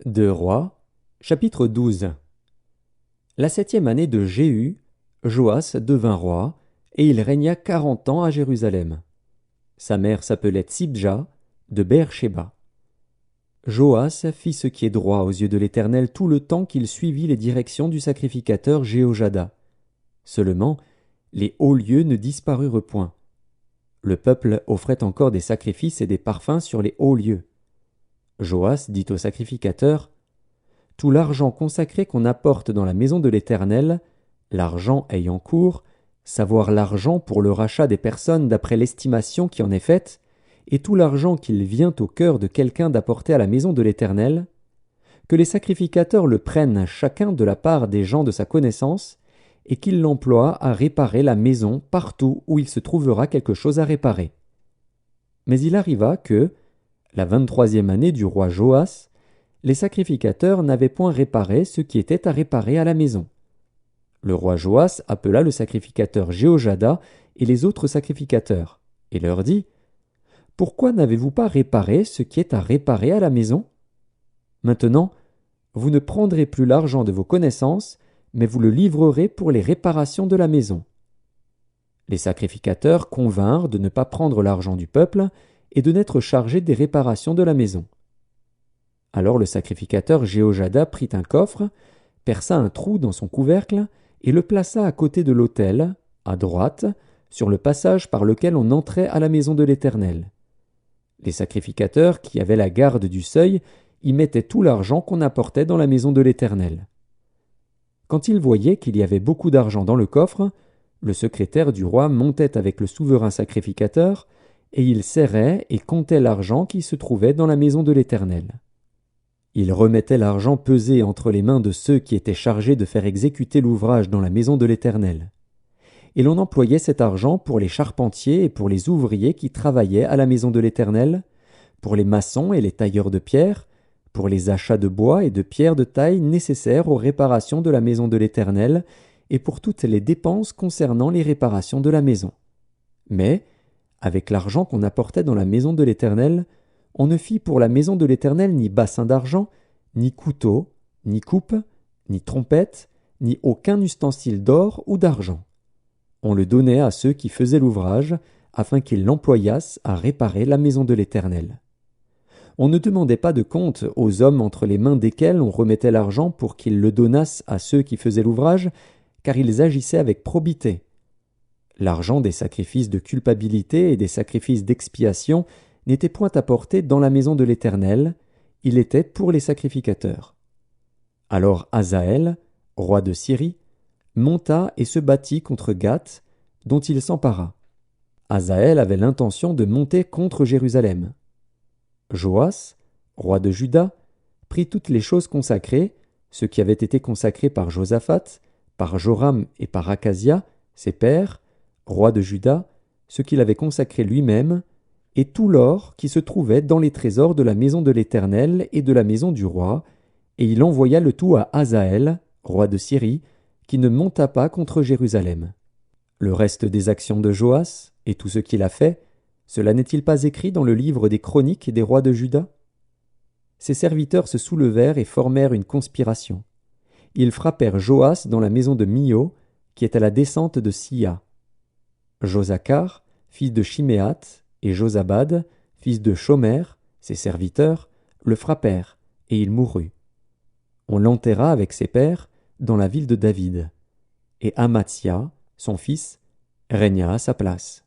Deux Rois, chapitre 12. La 7e année de Jéhu, Joas devint roi, et il régna 40 ans à Jérusalem. Sa mère s'appelait Tsibja, de Beer-Shéba. Joas fit ce qui est droit aux yeux de l'Éternel tout le temps qu'il suivit les directions du sacrificateur Jéhojada. Seulement, les hauts lieux ne disparurent point. Le peuple offrait encore des sacrifices et des parfums sur les hauts lieux. Joas dit au sacrificateur: « Tout l'argent consacré qu'on apporte dans la maison de l'Éternel, l'argent ayant cours, savoir l'argent pour le rachat des personnes d'après l'estimation qui en est faite, et tout l'argent qu'il vient au cœur de quelqu'un d'apporter à la maison de l'Éternel, que les sacrificateurs le prennent chacun de la part des gens de sa connaissance, et qu'ils l'emploient à réparer la maison partout où il se trouvera quelque chose à réparer. » Mais il arriva que, la 23e année du roi Joas, les sacrificateurs n'avaient point réparé ce qui était à réparer à la maison. Le roi Joas appela le sacrificateur Jéhojada et les autres sacrificateurs, et leur dit: « Pourquoi n'avez-vous pas réparé ce qui est à réparer à la maison? Maintenant, vous ne prendrez plus l'argent de vos connaissances, mais vous le livrerez pour les réparations de la maison. » Les sacrificateurs convinrent de ne pas prendre l'argent du peuple et de n'être chargés des réparations de la maison. Alors le sacrificateur Jéhojada prit un coffre, perça un trou dans son couvercle et le plaça à côté de l'autel, à droite, sur le passage par lequel on entrait à la maison de l'Éternel. Les sacrificateurs qui avaient la garde du seuil y mettaient tout l'argent qu'on apportait dans la maison de l'Éternel. Quand ils voyaient qu'il y avait beaucoup d'argent dans le coffre, le secrétaire du roi montait avec le souverain sacrificateur, et il serrait et comptait l'argent qui se trouvait dans la maison de l'Éternel. Il remettait l'argent pesé entre les mains de ceux qui étaient chargés de faire exécuter l'ouvrage dans la maison de l'Éternel. Et l'on employait cet argent pour les charpentiers et pour les ouvriers qui travaillaient à la maison de l'Éternel, pour les maçons et les tailleurs de pierre, pour les achats de bois et de pierres de taille nécessaires aux réparations de la maison de l'Éternel, et pour toutes les dépenses concernant les réparations de la maison. Mais, avec l'argent qu'on apportait dans la maison de l'Éternel, on ne fit pour la maison de l'Éternel ni bassin d'argent, ni couteau, ni coupe, ni trompette, ni aucun ustensile d'or ou d'argent. On le donnait à ceux qui faisaient l'ouvrage, afin qu'ils l'employassent à réparer la maison de l'Éternel. On ne demandait pas de compte aux hommes entre les mains desquels on remettait l'argent pour qu'ils le donnassent à ceux qui faisaient l'ouvrage, car ils agissaient avec probité. L'argent des sacrifices de culpabilité et des sacrifices d'expiation n'était point apporté dans la maison de l'Éternel, il était pour les sacrificateurs. Alors Hazaël, roi de Syrie, monta et se battit contre Gath, dont il s'empara. Hazaël avait l'intention de monter contre Jérusalem. Joas, roi de Juda, prit toutes les choses consacrées, ce qui avait été consacré par Josaphat, par Joram et par Acasia, ses pères, rois de Juda, ce qu'il avait consacré lui-même, et tout l'or qui se trouvait dans les trésors de la maison de l'Éternel et de la maison du roi, et il envoya le tout à Hazaël, roi de Syrie, qui ne monta pas contre Jérusalem. Le reste des actions de Joas, et tout ce qu'il a fait, cela n'est-il pas écrit dans le livre des chroniques des rois de Juda? Ses serviteurs se soulevèrent et formèrent une conspiration. Ils frappèrent Joas dans la maison de Mio, qui est à la descente de Sia. Josacar, fils de Shiméath, et Josabad, fils de Shomer, ses serviteurs, le frappèrent, et il mourut. On l'enterra avec ses pères dans la ville de David. Et Amatsia, son fils, régna à sa place.